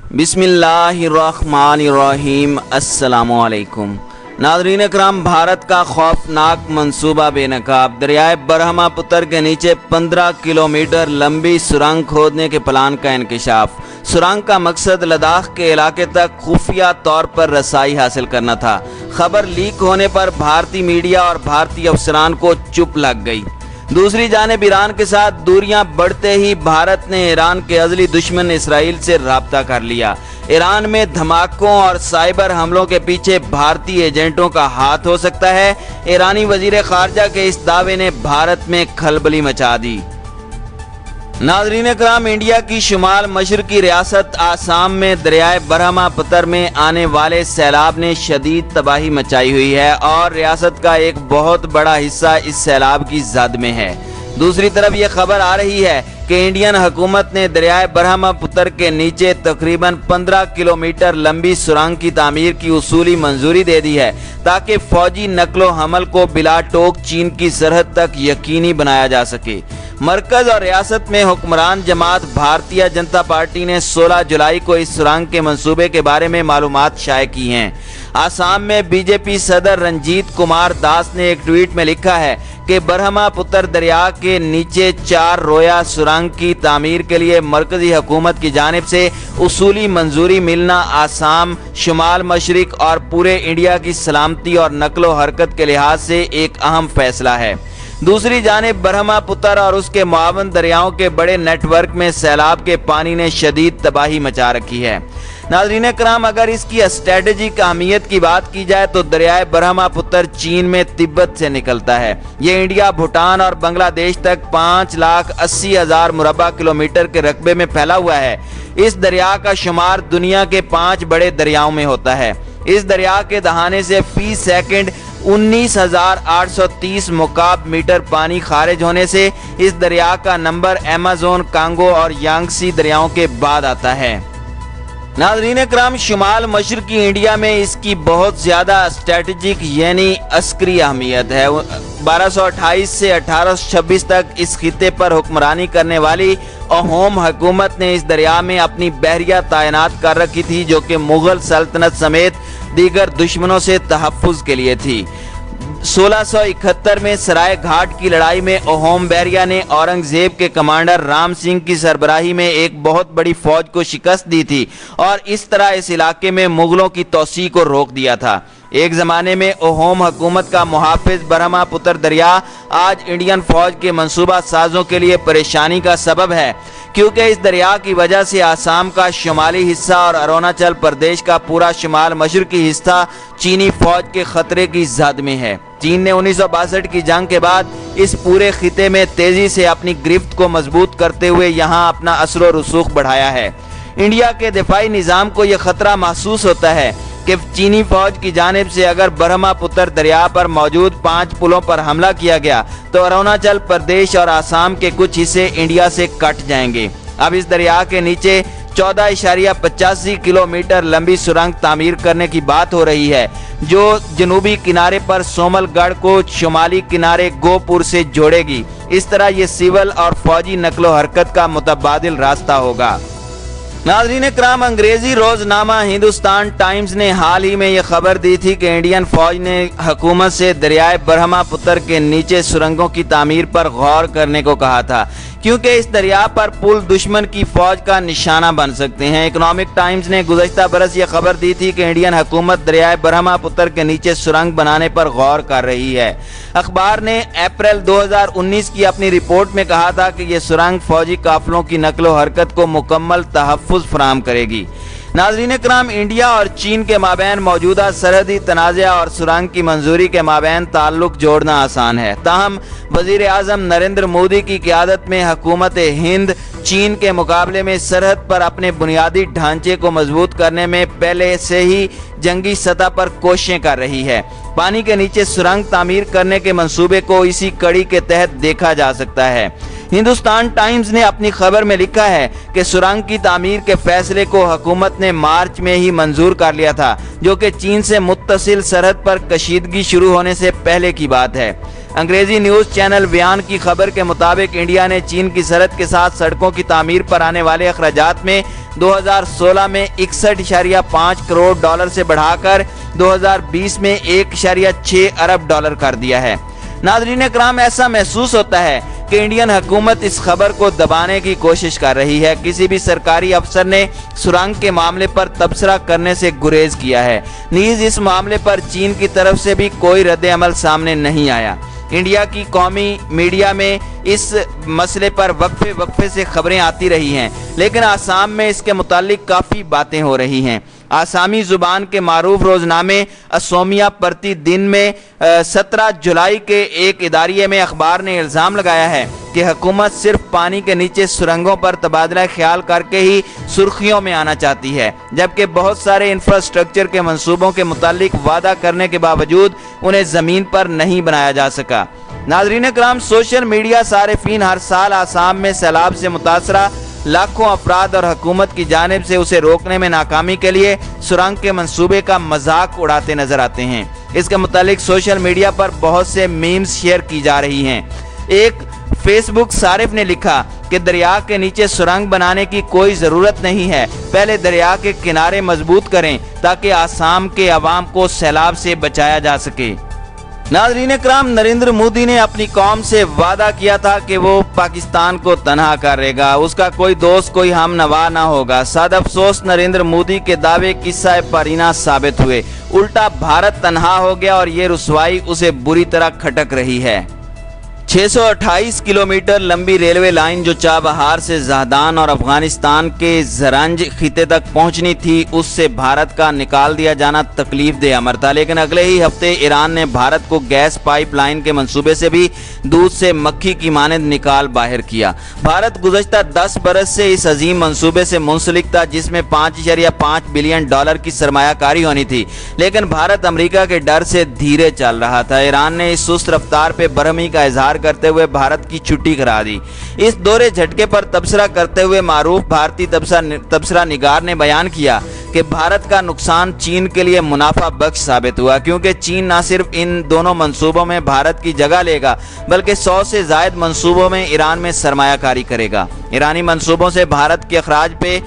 बिस्मिल्लाहिर्रहमानिर्रहीम। अस्सलामु अलैकुम। नाज़रीन इकराम, भारत का खौफनाक मंसूबा बेनकाब। दरियाए ब्रह्मपुत्र के नीचे 15 किलोमीटर लंबी सुरंग खोदने के प्लान का इंकशाफ। सुरंग का मकसद लद्दाख के इलाके तक खुफिया तौर पर रसाई हासिल करना था। खबर लीक होने पर भारतीय मीडिया और भारतीय अफसरान को चुप लग गई। दूसरी जानिब ईरान के साथ दूरियां बढ़ते ही भारत ने ईरान के अज़ली दुश्मन इसराइल से राब्ता कर लिया। ईरान में धमाकों और साइबर हमलों के पीछे भारतीय एजेंटों का हाथ हो सकता है। ईरानी वजीर खारजा के इस दावे ने भारत में खलबली मचा दी। नाज़रीन इकराम, इंडिया की शुमाल मशरकी रियासत आसाम में दरियाए ब्रह्मपुत्र में आने वाले सैलाब ने शदीद तबाही मचाई हुई है और रियासत का एक बहुत बड़ा हिस्सा इस सैलाब की जद में है। दूसरी तरफ ये खबर आ रही है कि इंडियन हुकूमत ने दरियाए ब्रह्मपुत्र के नीचे तकरीबन 15 किलोमीटर लंबी सुरंग की तामीर की उसूली मंजूरी दे दी है ताकि फौजी नकलो हमल को बिला टोक चीन की सरहद तक यकीनी बनाया जा सके। मरकज और रियासत में हुक्मरान जमात भारतीय जनता पार्टी ने 16 जुलाई को इस सुरंग के मंसूबे के बारे में मालूमात शाये की हैं। आसाम में बीजेपी सदर रंजीत कुमार दास ने एक ट्वीट में लिखा है कि ब्रह्मपुत्र दरिया के नीचे 4 रोया सुरंग की तामीर के लिए मरकजी हुकूमत की जानिब से उसूली मंजूरी मिलना आसाम, शुमाल मशरिक और पूरे इंडिया की सलामती और नकलो हरकत के लिहाज से एक अहम फैसला है। दूसरी जानिब ब्रह्मपुत्र और उसके मुआवन दरियाओं के बड़े नेटवर्क में सैलाब के पानी ने शदीद तबाही मचा रखी है। नाज़रीन कराम, अगर इसकी स्ट्रेटेजिक अहमियत की बात की जाए तो दरियाए ब्रह्मपुत्र चीन में तिब्बत से निकलता है। ये इंडिया, भूटान और बांग्लादेश तक 5,80,000 मुरब्बा किलोमीटर के रकबे में फैला हुआ है। इस दरिया का शुमार दुनिया के 5 बड़े दरियाओं में होता है। इस दरिया के दहाने से फी सेकंड 19,830 मुकाब मीटर पानी खारिज होने से इस दरिया का नंबर अमेज़न, कांगो और यांगसी दरियाओं के बाद आता है। नाज़रीन कराम, शुमाल मशरकी इंडिया में इसकी बहुत ज़्यादा स्ट्रेटेजिक यानी अस्करी अहमियत है। 1228 से 1826 तक इस खिते पर हुक्मरानी करने वाली अहोम हुकूमत ने इस दरिया में अपनी बहरिया तैनात कर रखी थी जो कि मुग़ल सल्तनत समेत दीगर दुश्मनों से तहफ़्फ़ुज़ के लिए थी। 1671 में सराय घाट की लड़ाई में अहोम बहरिया ने औरंगजेब के कमांडर राम सिंह की सरबराही में एक बहुत बड़ी फौज को शिकस्त दी थी और इस तरह इस इलाके में मुगलों की तौसी को रोक दिया था। एक ज़माने में अहोम हुकूमत का मुहाफिज ब्रह्मपुत्र दरिया आज इंडियन फौज के मंसूबा साजों के लिए परेशानी का सबब है, क्योंकि इस दरिया की वजह से आसाम का शुमाली हिस्सा और अरुणाचल प्रदेश का पूरा शुमाल मशरकी हिस्सा चीनी फौज के खतरे की जद में है। चीन ने 1962 की जंग के बाद इस पूरे खिते में तेजी से अपनी गिरफ्त को मजबूत करते हुए यहाँ अपना असर रसूख बढ़ाया है। इंडिया के दिफाई निज़ाम को यह खतरा महसूस होता है कि चीनी फौज की जानिब से अगर ब्रह्मपुत्र दरिया पर मौजूद 5 पुलों पर हमला किया गया तो अरुणाचल प्रदेश और आसाम के कुछ हिस्से इंडिया से कट जाएंगे। अब इस दरिया के नीचे 14.85 किलोमीटर लंबी सुरंग तामीर करने की बात हो रही है जो जनूबी किनारे पर सोमलगढ़ को शुमाली किनारे गोपुर से जोड़ेगी। इस तरह ये सिविल और फौजी नकलो हरकत का मुतबादिल रास्ता होगा। नाज़रीन कराम, अंग्रेजी रोजनामा हिंदुस्तान टाइम्स ने हाल ही में यह खबर दी थी कि इंडियन फौज ने हुकूमत से दरियाए ब्रह्मपुत्र के नीचे सुरंगों की तामीर पर गौर करने को कहा था, क्योंकि इस दरिया पर पुल दुश्मन की फौज का निशाना बन सकते हैं। इकोनॉमिक टाइम्स ने गुज़श्ता बरस यह खबर दी थी कि इंडियन हुकूमत दरियाए ब्रह्मपुत्र के नीचे सुरंग बनाने पर गौर कर रही है। अखबार ने अप्रैल 2019 की अपनी रिपोर्ट में कहा था कि यह सुरंग फौजी काफिलों की नकलो हरकत को मुकम्मल तहफ़्फ़ुज़ फराहम करेगी। नाज़रीन कराम, इंडिया और चीन के माबैन मौजूदा सरहदी तनाज़ा और सुरंग की मंजूरी के माबैन ताल्लुक जोड़ना आसान है, ताहम वज़ीर आज़म नरेंद्र मोदी की क़यादत में हुकूमत हिंद चीन के मुकाबले में सरहद पर अपने बुनियादी ढांचे को मजबूत करने में पहले से ही जंगी सतह पर कोशिशें कर रही है। पानी के नीचे सुरंग तामीर करने के मंसूबे को इसी कड़ी के तहत देखा जा सकता है। हिंदुस्तान टाइम्स ने अपनी खबर में लिखा है कि सुरंग की तामीर के फैसले को हुकूमत ने मार्च में ही मंजूर कर लिया था, जो कि चीन से मुत्तसिल सरहद पर कशीदगी शुरू होने से पहले की बात है। अंग्रेजी न्यूज़ चैनल बयान की खबर के मुताबिक इंडिया ने चीन की सरहद के साथ सड़कों की तामीर पर आने वाले अखराजात में 2016 में 61.5 करोड़ डॉलर से बढ़ाकर 2020 में 1.6 अरब डॉलर कर दिया है। नाज़रीन इकराम, ऐसा महसूस होता है कि इंडियन हुकूमत इस खबर को दबाने की कोशिश कर रही है। किसी भी सरकारी अफसर ने सुरंग के मामले पर तबसरा करने से गुरेज किया है। नीज इस मामले पर चीन की तरफ से भी कोई रद्द अमल सामने नहीं आया। इंडिया की कौमी मीडिया में इस मसले पर वक्फे से खबरें आती रही हैं, लेकिन आसाम में इसके मुतालिक काफ़ी बातें हो रही हैं। आसामी ज़ुबान के मारूफ रोज़नामे असोमिया प्रतिदिन में 17 जुलाई के एक इदारिये में अखबार ने इल्ज़ाम लगाया है कि हुकूमत सिर्फ पानी के नीचे सुरंगों पर तबादला ख्याल करके ही सुर्खियों में आना चाहती है, जबकि बहुत सारे इंफ्रास्ट्रक्चर के मंसूबों के मुतालिक वादा करने के बावजूद उन्हें ज़मीन पर नहीं बनाया जा सका। नाज़रीन इकराम, सोशल मीडिया सारिफीन हर साल आसाम में सैलाब से मुतासरा लाखों अफराद और हुकूमत की जानिब से उसे रोकने में नाकामी के लिए सुरंग के मंसूबे का मजाक उड़ाते नजर आते हैं। इसके मुतालिक सोशल मीडिया पर बहुत से मीम्स शेयर की जा रही हैं। एक फेसबुक सारिफ ने लिखा कि दरिया के नीचे सुरंग बनाने की कोई ज़रूरत नहीं है, पहले दरिया के किनारे मजबूत करें ताकि आसाम के अवाम को सैलाब से बचाया जा सके। नाज़रीन इकराम, नरेंद्र मोदी ने अपनी कौम से वादा किया था कि वो पाकिस्तान को तनहा करेगा, उसका कोई दोस्त कोई हमनवा ना होगा। सद अफसोस नरेंद्र मोदी के दावे किस्सा परीना साबित हुए। उल्टा भारत तनहा हो गया और ये रुसवाई उसे बुरी तरह खटक रही है। 628 किलोमीटर लंबी रेलवे लाइन जो चाबहार से जहदान और अफगानिस्तान के जरंज खिते तक पहुंचनी थी, उससे भारत का निकाल दिया जाना तकलीफ दे अमर था। लेकिन अगले ही हफ्ते ईरान ने भारत को गैस पाइपलाइन के मंसूबे से भी दूध से मक्खी की मानद निकाल बाहर किया। भारत गुज़श्ता 10 बरस से इस अजीम मंसूबे से मुंसलिक था, जिसमें 5.5 बिलियन डॉलर की सरमायाकारी होनी थी, लेकिन भारत अमेरिका के डर से धीरे चल रहा था। ईरान ने इस सुस्त रफ्तार पर बरहमी का इजहार करते हुए भारत की छुट्टी करा दी। इस दोहरे झटके पर तबसरा करते हुए मारूफ भारतीय तबसरा निगार ने बयान किया कि भारत का नुकसान चीन के लिए मुनाफा बख्श साबित हुआ, क्योंकि चीन न सिर्फ इन दोनों मंसूबों में भारत की जगह लेगा बल्कि 100 से ज़ायद मंसूबों में ईरान में सरमायाकारी करेगा। ईरानी मंसूबों से भारत के अखराज पे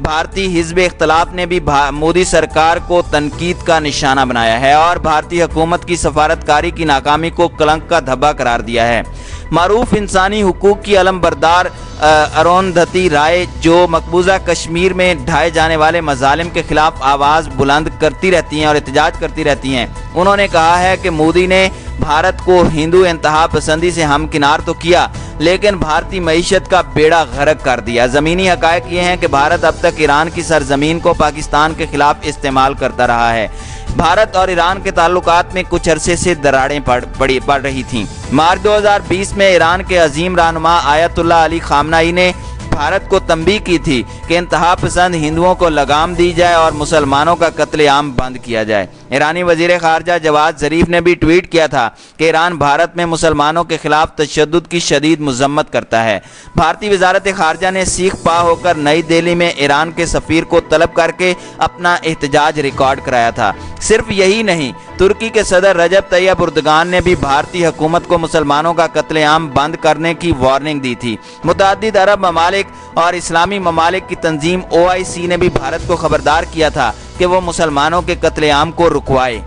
भारतीय हिज़्ब इख्तिलाफ ने भी मोदी सरकार को तनकीद का निशाना बनाया है और भारतीय हुकूमत की सफारतकारी की नाकामी को कलंक का धब्बा करार दिया है। मारूफ इंसानी हुकूक की अलमबरदार अरुंधति राय, जो मकबूजा कश्मीर में ढाए जाने वाले मजालिम के खिलाफ आवाज़ बुलंद करती रहती हैं और एहतजाज करती रहती हैं, उन्होंने कहा है कि मोदी ने भारत को हिंदू इंतहा पसंदी से हमकिनार तो किया, लेकिन भारतीय मईशत का बेड़ा गर्क कर दिया। ज़मीनी हक़ाइक़ ये हैं कि भारत अब तक ईरान की सरजमीन को पाकिस्तान के खिलाफ इस्तेमाल करता रहा है। भारत और ईरान के ताल्लुकात में कुछ अरसे से दरारें पड़ रही थीं। मार्च 2020 में ईरान के अजीम रहनुमा आयतुल्लाह अली खामनाई ने भारत को तंबीह की थी कि इंतहा पसंद हिंदुओं को लगाम दी जाए और मुसलमानों का कत्लेआम बंद किया जाए। ईरानी वज़ीर ख़ारजा जवाद ज़रीफ ने भी ट्वीट किया था कि ईरान भारत में मुसलमानों के खिलाफ तशद्दुद की शदीद मज़म्मत करता है। भारतीय वज़ारत ख़ारजा ने सीख पा होकर नई दिल्ली में ईरान के सफ़ीर को तलब करके अपना एहतजाज रिकॉर्ड कराया था। सिर्फ यही नहीं, तुर्की के सदर रजब तैयब एर्दोगान ने भी भारतीय हुकूमत को मुसलमानों का कत्लेआम बंद करने की वार्निंग दी थी। मुतअद्दिद अरब ममालिक और इस्लामी ममालिक की तंजीम OIC ने भी भारत को खबरदार किया था कि वो मुसलमानों के कत्लेआम को रुकवाए।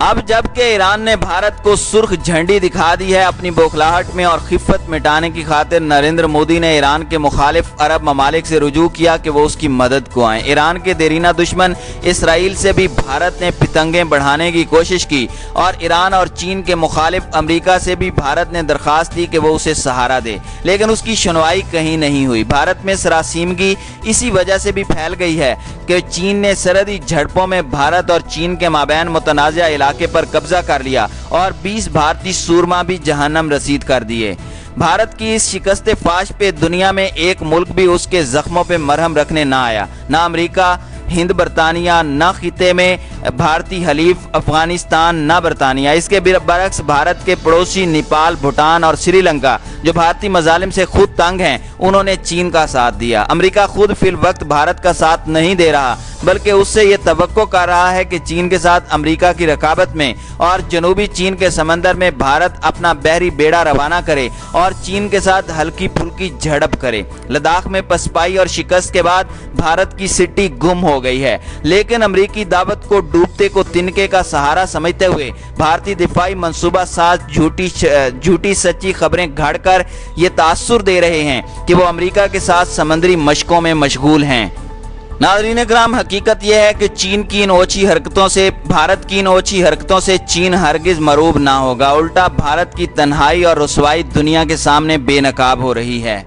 अब जबकि ईरान ने भारत को सुर्ख झंडी दिखा दी है अपनी बौखलाहट में और खिफ़त मिटाने की खातिर, नरेंद्र मोदी ने ईरान के मुखालिफ अरब ममालिक से रुजू किया कि वो उसकी मदद को आएँ। ईरान के देरीना दुश्मन इसराइल से भी भारत ने पितंगें बढ़ाने की कोशिश की और ईरान और चीन के मुखालिफ अमेरिका से भी भारत ने दरख्वास्त दी कि वो उसे सहारा दे, लेकिन उसकी सुनवाई कहीं नहीं हुई। भारत में सरासीमगी इसी वजह से भी फैल गई है कि चीन ने सरहदी झड़पों में भारत और चीन के माबैन मुतनाज़ा इलाके पर कब्जा कर लिया और 20 भारतीय सूरमा भी जहन्नम रसीद कर दिए। भारत की इस शिकस्त फाश पे दुनिया में एक मुल्क भी उसके जख्मों पे मरहम रखने ना आया, ना अमेरिका, हिंद, बरतानिया, न खिते में भारतीय हलीफ अफगानिस्तान, न बरतानिया। इसके बरक्स भारत के पड़ोसी नेपाल, भूटान और श्रीलंका, जो भारतीय मजालिम से खुद तंग हैं, उन्होंने चीन का साथ दिया। अमेरिका खुद फिल वक्त भारत का साथ नहीं दे रहा, बल्कि उससे ये तवक्को कर रहा है कि चीन के साथ अमेरिका की रकाबत में और जनूबी चीन के समंदर में भारत अपना बहरी बेड़ा रवाना करे और चीन के साथ हल्की फुल्की झड़प करे। लद्दाख में पसपाई और शिकस्त के बाद भारत की सिटी गुम हो गई है, लेकिन अमेरिकी दावत को डूबते को तिनके का सहारा समझते हुए भारतीय दिफाई मंसूबा साज झूठी सच्ची खबरें घड़कर ये तासुर दे रहे हैं कि वो अमेरिका के साथ समंदरी मशकों में मशगूल हैं। नाज़रीन इकराम, हकीकत यह है कि भारत की इन ओछी हरकतों से चीन हरगिज मरूब ना होगा, उल्टा भारत की तन्हाई और रुसवाई दुनिया के सामने बेनकाब हो रही है।